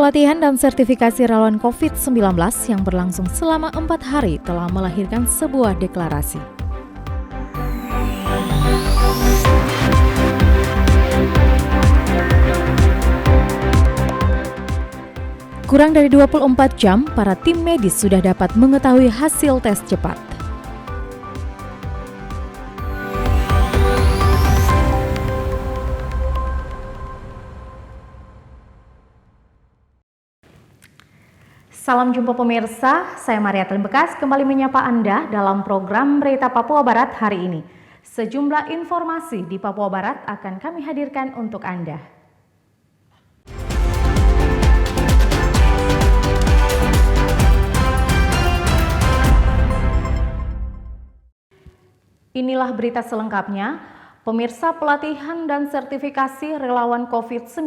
pelatihan dan sertifikasi relawan COVID-19 yang berlangsung selama 4 hari telah melahirkan sebuah deklarasi. Kurang dari 24 jam, para tim medis sudah dapat mengetahui hasil tes cepat. Salam jumpa pemirsa, saya Maria Bekas kembali menyapa Anda dalam program Berita Papua Barat hari ini. Sejumlah informasi di Papua Barat akan kami hadirkan untuk Anda. Inilah berita selengkapnya. Pemirsa, pelatihan dan sertifikasi relawan COVID-19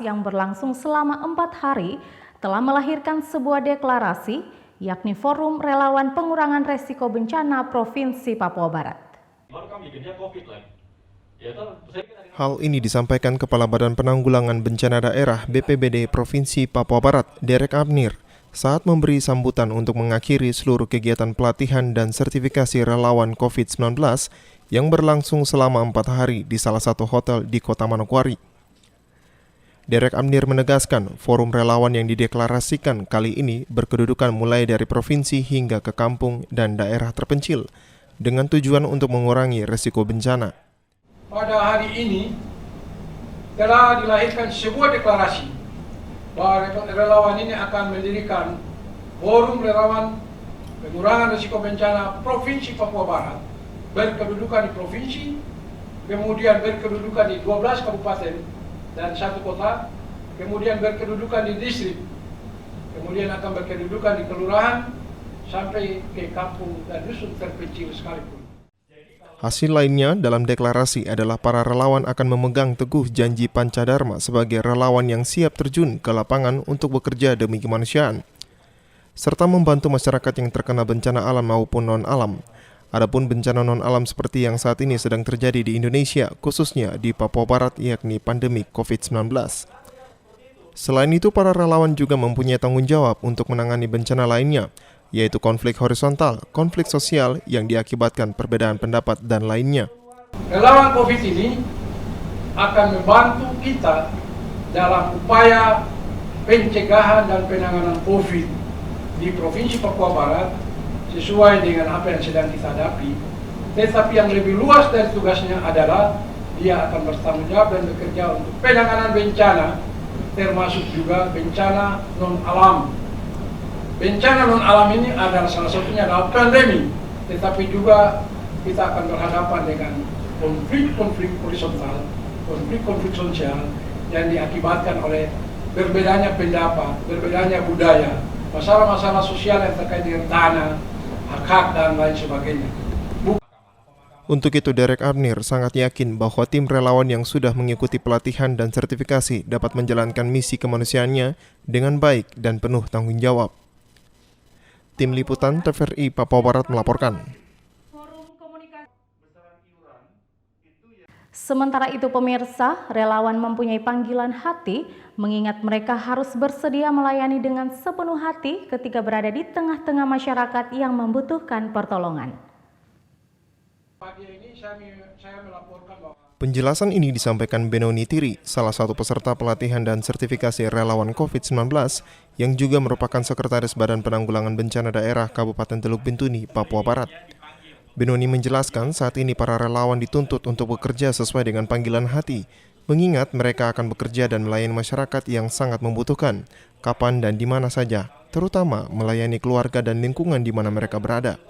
yang berlangsung selama 4 hari telah melahirkan sebuah deklarasi, yakni Forum Relawan Pengurangan Resiko Bencana Provinsi Papua Barat. Hal ini disampaikan Kepala Badan Penanggulangan Bencana Daerah BPBD Provinsi Papua Barat, Derek Abnir, saat memberi sambutan untuk mengakhiri seluruh kegiatan pelatihan dan sertifikasi relawan COVID-19 yang berlangsung selama 4 hari di salah satu hotel di Kota Manokwari. Derek Abnir menegaskan, forum relawan yang dideklarasikan kali ini berkedudukan mulai dari provinsi hingga ke kampung dan daerah terpencil, dengan tujuan untuk mengurangi resiko bencana. Pada hari ini telah dilahirkan sebuah deklarasi bahwa relawan ini akan mendirikan forum relawan pengurangan risiko bencana Provinsi Papua Barat, berkedudukan di provinsi, kemudian berkedudukan di 12 kabupaten dan 1 kota, kemudian berkedudukan di distrik, kemudian akan berkedudukan di kelurahan, sampai ke kampung dan dusun terpencil sekalipun. Hasil lainnya dalam deklarasi adalah para relawan akan memegang teguh janji Pancadharma sebagai relawan yang siap terjun ke lapangan untuk bekerja demi kemanusiaan, serta membantu masyarakat yang terkena bencana alam maupun non-alam. Adapun bencana non-alam seperti yang saat ini sedang terjadi di Indonesia, khususnya di Papua Barat, yakni pandemi COVID-19. Selain itu, para relawan juga mempunyai tanggung jawab untuk menangani bencana lainnya, yaitu konflik horizontal, konflik sosial yang diakibatkan perbedaan pendapat dan lainnya. Relawan COVID ini akan membantu kita dalam upaya pencegahan dan penanganan COVID di Provinsi Papua Barat sesuai dengan apa yang sedang kita hadapi. Tetapi yang lebih luas dari tugasnya adalah dia akan bertanggung jawab dan bekerja untuk penanganan bencana, termasuk juga bencana non-alam. Bencana non-alam ini adalah salah satunya adalah pandemi, tetapi juga kita akan berhadapan dengan konflik-konflik horizontal, konflik-konflik sosial yang diakibatkan oleh berbedanya pendapat, berbedanya budaya, masalah-masalah sosial yang terkait dengan tanah, hak-hak dan lain sebagainya. Untuk itu, Derek Abnir sangat yakin bahwa tim relawan yang sudah mengikuti pelatihan dan sertifikasi dapat menjalankan misi kemanusiaannya dengan baik dan penuh tanggung jawab. Tim Liputan TVRI Papua Barat melaporkan. Sementara itu pemirsa, relawan mempunyai panggilan hati mengingat mereka harus bersedia melayani dengan sepenuh hati ketika berada di tengah-tengah masyarakat yang membutuhkan pertolongan. Penjelasan ini disampaikan Benoni Tiri, salah satu peserta pelatihan dan sertifikasi relawan COVID-19 yang juga merupakan Sekretaris Badan Penanggulangan Bencana Daerah Kabupaten Teluk Bintuni, Papua Barat. Benoni menjelaskan saat ini para relawan dituntut untuk bekerja sesuai dengan panggilan hati, mengingat mereka akan bekerja dan melayani masyarakat yang sangat membutuhkan, kapan dan di mana saja, terutama melayani keluarga dan lingkungan di mana mereka berada.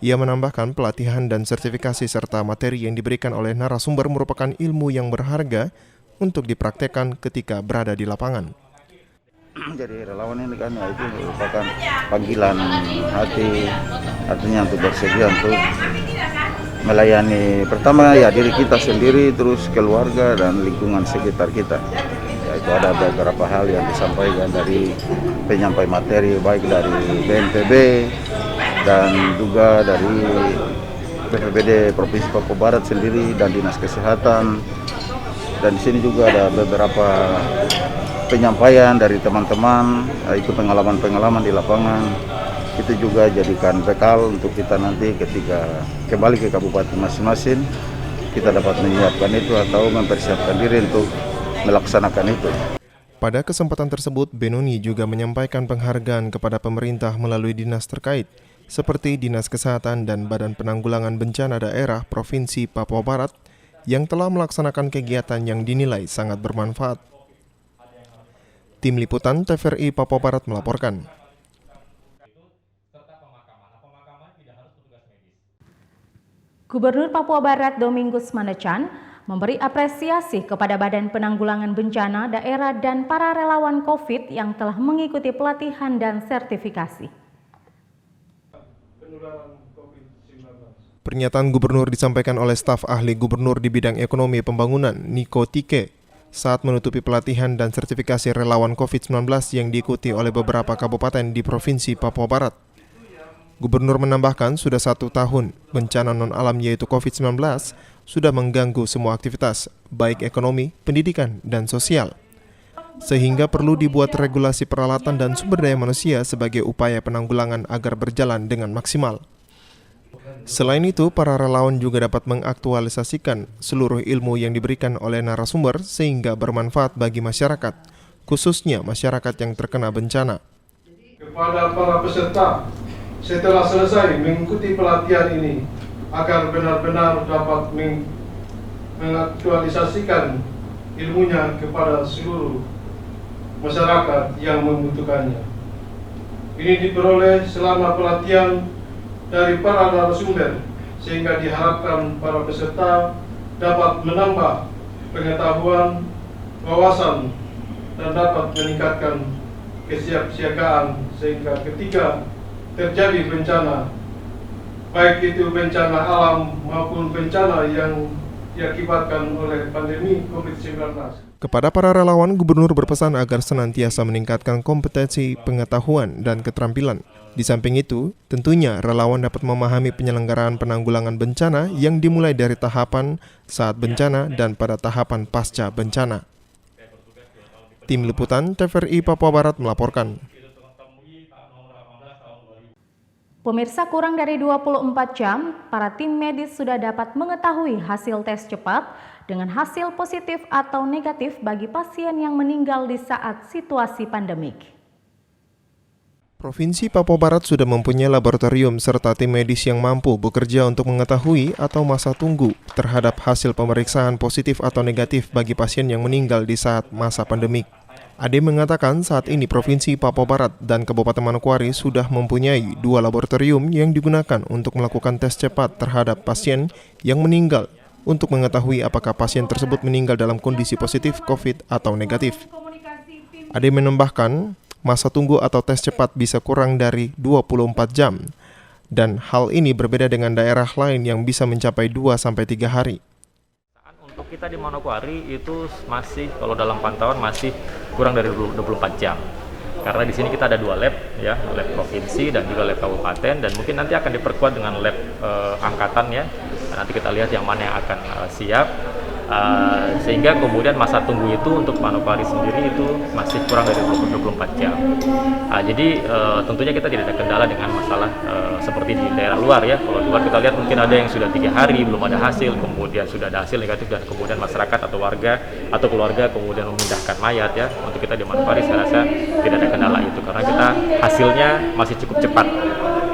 Ia menambahkan pelatihan dan sertifikasi serta materi yang diberikan oleh narasumber merupakan ilmu yang berharga untuk dipraktekkan ketika berada di lapangan. Jadi relawan ini kan itu merupakan panggilan hati, artinya untuk bersedia untuk melayani pertama ya diri kita sendiri, terus keluarga dan lingkungan sekitar kita. Yaitu ada beberapa hal yang disampaikan dari penyampai materi baik dari BNPB dan juga dari BPBD Provinsi Papua Barat sendiri dan Dinas Kesehatan. Dan di sini juga ada beberapa penyampaian dari teman-teman, itu pengalaman-pengalaman di lapangan, itu juga jadikan bekal untuk kita nanti ketika kembali ke kabupaten masing-masing, kita dapat menyiapkan itu atau mempersiapkan diri untuk melaksanakan itu. Pada kesempatan tersebut, Benoni juga menyampaikan penghargaan kepada pemerintah melalui dinas terkait, seperti Dinas Kesehatan dan Badan Penanggulangan Bencana Daerah Provinsi Papua Barat, yang telah melaksanakan kegiatan yang dinilai sangat bermanfaat. Tim Liputan TVRI Papua Barat melaporkan. Gubernur Papua Barat Domingus Mandecan memberi apresiasi kepada Badan Penanggulangan Bencana Daerah dan para relawan COVID yang telah mengikuti pelatihan dan sertifikasi. Pernyataan gubernur disampaikan oleh staf ahli gubernur di bidang ekonomi pembangunan, Niko Tike, saat menutupi pelatihan dan sertifikasi relawan COVID-19 yang diikuti oleh beberapa kabupaten di Provinsi Papua Barat. Gubernur menambahkan sudah 1 tahun bencana non-alam yaitu COVID-19 sudah mengganggu semua aktivitas, baik ekonomi, pendidikan, dan sosial. Sehingga perlu dibuat regulasi peralatan dan sumber daya manusia sebagai upaya penanggulangan agar berjalan dengan maksimal. Selain itu, para relawan juga dapat mengaktualisasikan seluruh ilmu yang diberikan oleh narasumber sehingga bermanfaat bagi masyarakat, khususnya masyarakat yang terkena bencana. Kepada para peserta, setelah selesai mengikuti pelatihan ini, agar benar-benar dapat mengaktualisasikan ilmunya kepada seluruh masyarakat yang membutuhkannya. Ini diperoleh selama pelatihan dari para narasumber, sehingga diharapkan para peserta dapat menambah pengetahuan, wawasan, dan dapat meningkatkan kesiapsiagaan sehingga ketika terjadi bencana, baik itu bencana alam maupun bencana yang diakibatkan oleh pandemi COVID-19. Kepada para relawan, gubernur berpesan agar senantiasa meningkatkan kompetensi, pengetahuan, dan keterampilan. Di samping itu, tentunya relawan dapat memahami penyelenggaraan penanggulangan bencana yang dimulai dari tahapan saat bencana dan pada tahapan pasca bencana. Tim Liputan TVRI Papua Barat melaporkan. Pemirsa, kurang dari 24 jam, para tim medis sudah dapat mengetahui hasil tes cepat dengan hasil positif atau negatif bagi pasien yang meninggal di saat situasi pandemik. Provinsi Papua Barat sudah mempunyai laboratorium serta tim medis yang mampu bekerja untuk mengetahui atau masa tunggu terhadap hasil pemeriksaan positif atau negatif bagi pasien yang meninggal di saat masa pandemik. Ade mengatakan saat ini Provinsi Papua Barat dan Kabupaten Manokwari sudah mempunyai 2 laboratorium yang digunakan untuk melakukan tes cepat terhadap pasien yang meninggal untuk mengetahui apakah pasien tersebut meninggal dalam kondisi positif COVID atau negatif. Ade menambahkan, masa tunggu atau tes cepat bisa kurang dari 24 jam, dan hal ini berbeda dengan daerah lain yang bisa mencapai 2-3 hari. Untuk kita di Manokwari itu masih, kalau dalam pantauan masih kurang dari 24 jam. Karena di sini kita ada 2 lab, ya, lab provinsi dan juga lab kabupaten, dan mungkin nanti akan diperkuat dengan lab angkatan, ya. Nanti kita lihat yang mana yang akan siap. Sehingga kemudian masa tunggu itu untuk Manokwari sendiri itu masih kurang dari 24 jam. Jadi tentunya kita tidak ada kendala dengan masalah seperti di daerah luar, ya. Kalau luar kita lihat mungkin ada yang sudah 3 hari belum ada hasil, kemudian sudah ada hasil negatif dan kemudian masyarakat atau warga atau keluarga kemudian memindahkan mayat, ya. Untuk kita di Manokwari saya rasa tidak ada kendala itu karena kita hasilnya masih cukup cepat,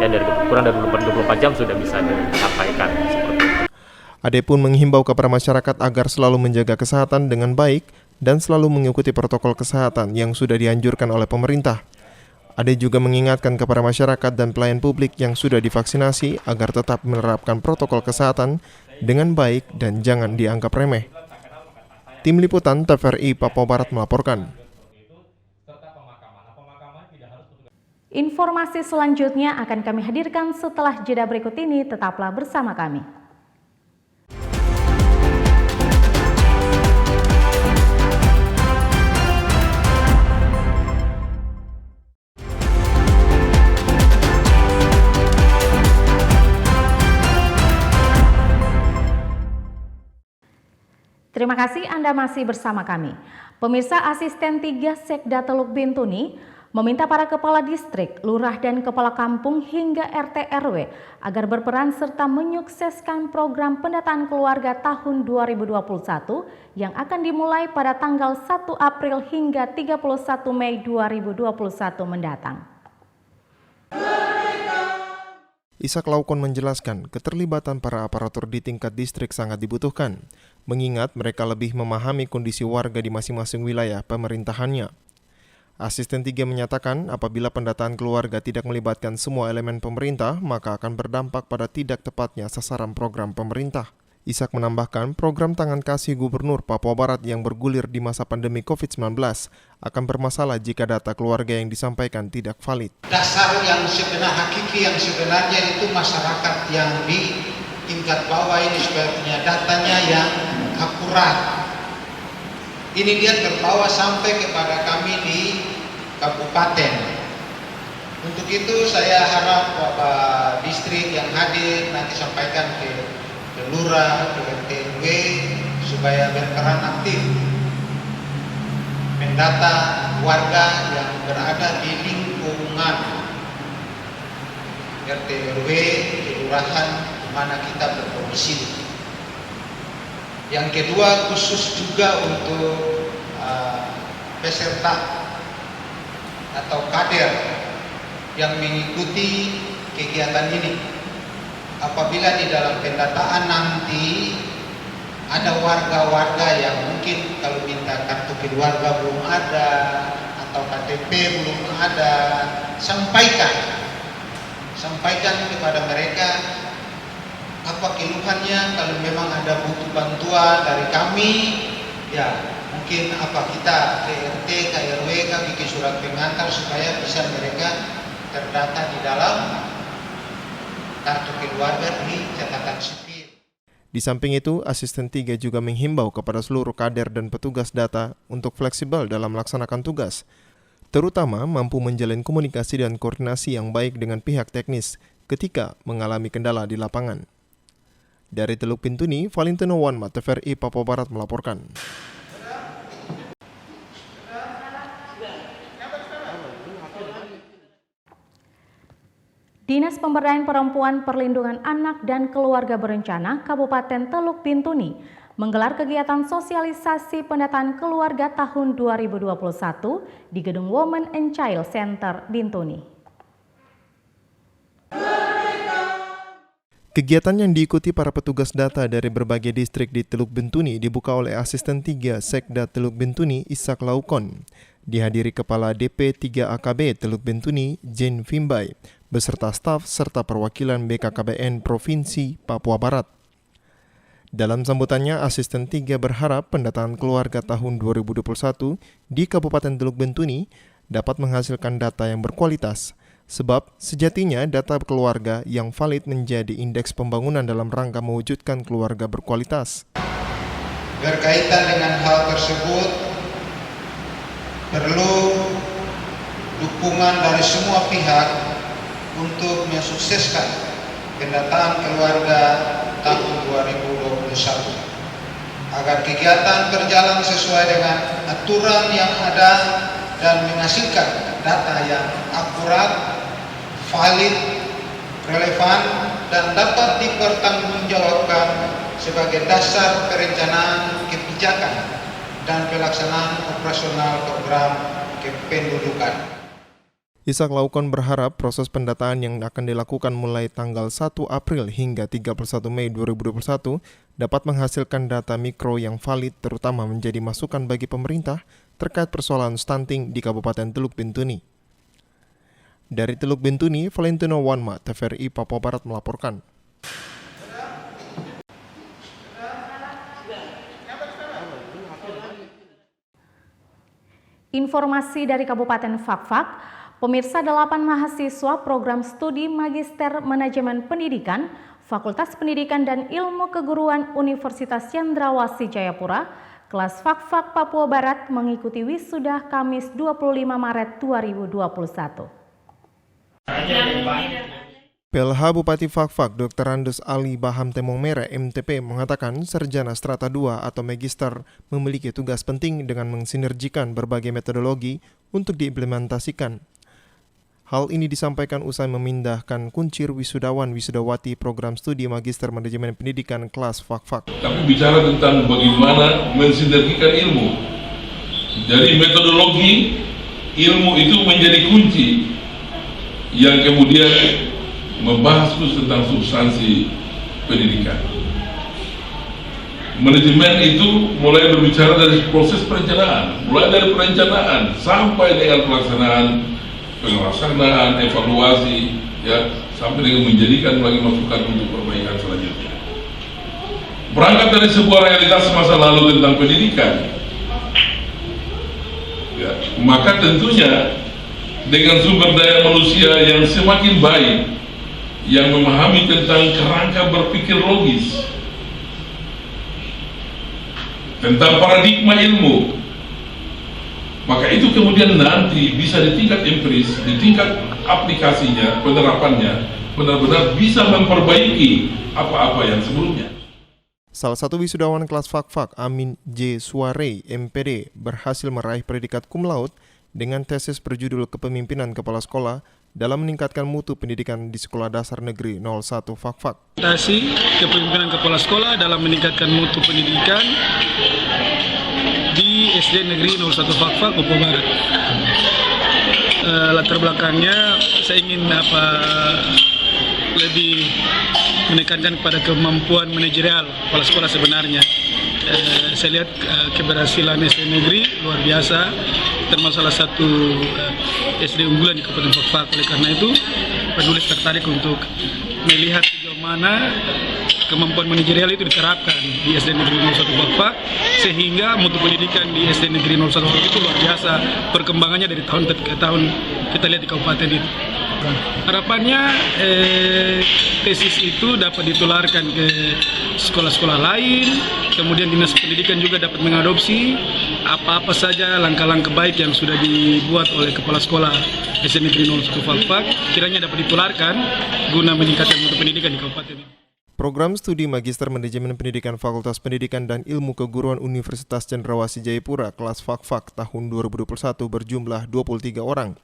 ya, dari kurang dari 24 jam sudah bisa disampaikan seperti itu. Ade pun menghimbau kepada masyarakat agar selalu menjaga kesehatan dengan baik dan selalu mengikuti protokol kesehatan yang sudah dianjurkan oleh pemerintah. Ade juga mengingatkan kepada masyarakat dan pelayan publik yang sudah divaksinasi agar tetap menerapkan protokol kesehatan dengan baik dan jangan dianggap remeh. Tim Liputan TVRI Papua Barat melaporkan. Informasi selanjutnya akan kami hadirkan setelah jeda berikut ini, tetaplah bersama kami. Terima kasih Anda masih bersama kami. Pemirsa, Asisten 3 Sekda Teluk Bintuni meminta para kepala distrik, lurah dan kepala kampung hingga RT RW agar berperan serta menyukseskan program pendataan keluarga tahun 2021 yang akan dimulai pada tanggal 1 April hingga 31 Mei 2021 mendatang. Ishak Laukon menjelaskan keterlibatan para aparatur di tingkat distrik sangat dibutuhkan, mengingat mereka lebih memahami kondisi warga di masing-masing wilayah pemerintahannya. Asisten 3 menyatakan apabila pendataan keluarga tidak melibatkan semua elemen pemerintah, maka akan berdampak pada tidak tepatnya sasaran program pemerintah. Ishak menambahkan program tangan kasih Gubernur Papua Barat yang bergulir di masa pandemi COVID-19 akan bermasalah jika data keluarga yang disampaikan tidak valid. Dasar yang hakiki yang sebenarnya itu masyarakat yang di tingkat bawah ini supaya punya datanya yang akurat. Ini dia terbawa sampai kepada kami di kabupaten. Untuk itu saya harap Bapak distrik yang hadir nanti sampaikan ke lurah, ke RT RW supaya berperan aktif mendata warga yang berada di lingkungan RT RW, kelurahan mana kita berdomisili. Yang kedua, khusus juga untuk peserta atau kader yang mengikuti kegiatan ini. Apabila di dalam pendataan nanti ada warga-warga yang mungkin kalau minta kartu keluarga belum ada atau KTP belum ada, sampaikan kepada mereka apa keluhannya. Kalau memang ada butuh bantuan dari kami, ya mungkin apa kita ke RT, ke RW, bikin surat pengantar supaya bisa mereka terdata di dalam kartu keluarga di catatan sipil. Di samping itu, Asisten 3 juga menghimbau kepada seluruh kader dan petugas data untuk fleksibel dalam melaksanakan tugas, terutama mampu menjalin komunikasi dan koordinasi yang baik dengan pihak teknis ketika mengalami kendala di lapangan. Dari Teluk Bintuni, Valentino Wanma, TVRI Papua Barat melaporkan. Dinas Pemberdayaan Perempuan, Perlindungan Anak dan Keluarga Berencana Kabupaten Teluk Bintuni menggelar kegiatan sosialisasi pendataan keluarga tahun 2021 di Gedung Women and Child Center Bintuni. Kegiatan yang diikuti para petugas data dari berbagai distrik di Teluk Bintuni dibuka oleh Asisten 3 Sekda Teluk Bintuni Ishak Laukon. Dihadiri Kepala DP 3 AKB Teluk Bintuni Jane Fimbai beserta staf serta perwakilan BKKBN Provinsi Papua Barat. Dalam sambutannya, Asisten 3 berharap pendataan keluarga tahun 2021 di Kabupaten Teluk Bintuni dapat menghasilkan data yang berkualitas, sebab sejatinya data keluarga yang valid menjadi indeks pembangunan dalam rangka mewujudkan keluarga berkualitas. Berkaitan dengan hal tersebut, perlu dukungan dari semua pihak untuk mensukseskan pendataan keluarga tahun 2021 agar kegiatan berjalan sesuai dengan aturan yang ada dan menghasilkan data yang akurat, valid, relevan, dan dapat dipertanggungjawabkan sebagai dasar perencanaan kebijakan dan pelaksanaan operasional program kependudukan. Ishak Laukon berharap proses pendataan yang akan dilakukan mulai tanggal 1 April hingga 31 Mei 2021 dapat menghasilkan data mikro yang valid, terutama menjadi masukan bagi pemerintah terkait persoalan stunting di Kabupaten Teluk Bintuni. Dari Teluk Bintuni, Valentino Wanma, TVRI Papua Barat melaporkan. Informasi dari Kabupaten Fakfak, pemirsa 8 mahasiswa program studi Magister Manajemen Pendidikan, Fakultas Pendidikan dan Ilmu Keguruan Universitas Cendrawasih Jayapura, kelas Fakfak Papua Barat mengikuti wisuda Kamis 25 Maret 2021. PLH Bupati Fakfak Dr. Andes Ali Baham Temong Mere MTP mengatakan sarjana strata 2 atau magister memiliki tugas penting dengan mensinergikan berbagai metodologi untuk diimplementasikan. Hal ini disampaikan usai memindahkan kuncir wisudawan wisudawati program studi Magister Manajemen Pendidikan kelas Fakfak. Tapi bicara tentang bagaimana mensinergikan ilmu. Jadi metodologi ilmu itu menjadi kunci yang kemudian membahas khusus tentang substansi pendidikan. Manajemen itu mulai berbicara dari proses perencanaan, mulai dari perencanaan sampai dengan pelaksanaan, pelaksanaan, evaluasi, ya, sampai dengan menjadikan lagi masukan untuk perbaikan selanjutnya. Berangkat dari sebuah realitas masa lalu tentang pendidikan, ya, maka tentunya dengan sumber daya manusia yang semakin baik, yang memahami tentang kerangka berpikir logis, tentang paradigma ilmu, maka itu kemudian nanti bisa di tingkat empiris, di tingkat aplikasinya, penerapannya, benar-benar bisa memperbaiki apa-apa yang sebelumnya. Salah satu wisudawan kelas Fakfak, Amin J. Suarei, MPD, berhasil meraih predikat cum laude dengan tesis berjudul Kepemimpinan Kepala Sekolah dalam meningkatkan mutu pendidikan di Sekolah Dasar Negeri 01 Fakfak. Kepemimpinan Kepala Sekolah dalam meningkatkan mutu pendidikan di SD Negeri 01 Fakfak, Papua Barat. Latar belakangnya saya ingin lebih menekankan pada kemampuan manajerial kepala sekolah sebenarnya. Saya lihat keberhasilan SD Negeri luar biasa, termasuk salah satu SD unggulan di Kabupaten Fakfak. Oleh karena itu, penulis tertarik untuk melihat sejauh mana kemampuan manajerial itu diterapkan di SD Negeri 01 Fakfak, sehingga mutu pendidikan di SD Negeri 01 Fakfak itu luar biasa perkembangannya dari tahun ke tahun kita lihat di kabupaten itu. Harapannya tesis itu dapat ditularkan ke sekolah-sekolah lain, kemudian dinas pendidikan juga dapat mengadopsi apa-apa saja langkah-langkah baik yang sudah dibuat oleh kepala sekolah SD Negeri 01 Fakfak, kiranya dapat ditularkan guna meningkatkan mutu pendidikan di kabupaten ini. Program studi Magister Manajemen Pendidikan Fakultas Pendidikan dan Ilmu Keguruan Universitas Cendrawasih Jayapura kelas Fakfak tahun 2021 berjumlah 23 orang.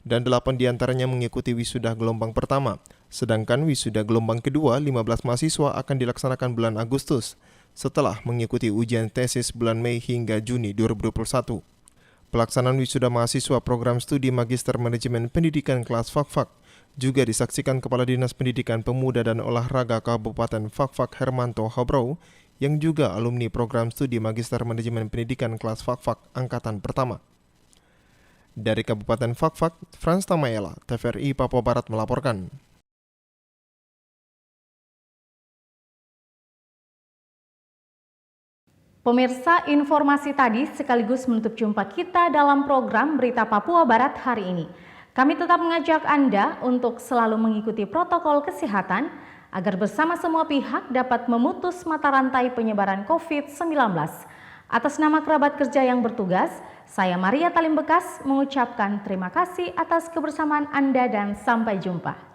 Dan 8 diantaranya mengikuti wisuda gelombang pertama. Sedangkan wisuda gelombang kedua, 15 mahasiswa akan dilaksanakan bulan Agustus setelah mengikuti ujian tesis bulan Mei hingga Juni 2021. Pelaksanaan wisuda mahasiswa program studi Magister Manajemen Pendidikan kelas Fakfak juga disaksikan Kepala Dinas Pendidikan Pemuda dan Olahraga Kabupaten Fakfak Hermanto Habrau yang juga alumni program studi Magister Manajemen Pendidikan kelas Fakfak angkatan pertama. Dari Kabupaten Fakfak, Frans Tamaela, TVRI Papua Barat melaporkan. Pemirsa, informasi tadi sekaligus menutup jumpa kita dalam program Berita Papua Barat hari ini. Kami tetap mengajak Anda untuk selalu mengikuti protokol kesehatan agar bersama semua pihak dapat memutus mata rantai penyebaran COVID-19. Atas nama kerabat kerja yang bertugas, saya Maria Talim Bekas mengucapkan terima kasih atas kebersamaan Anda dan sampai jumpa.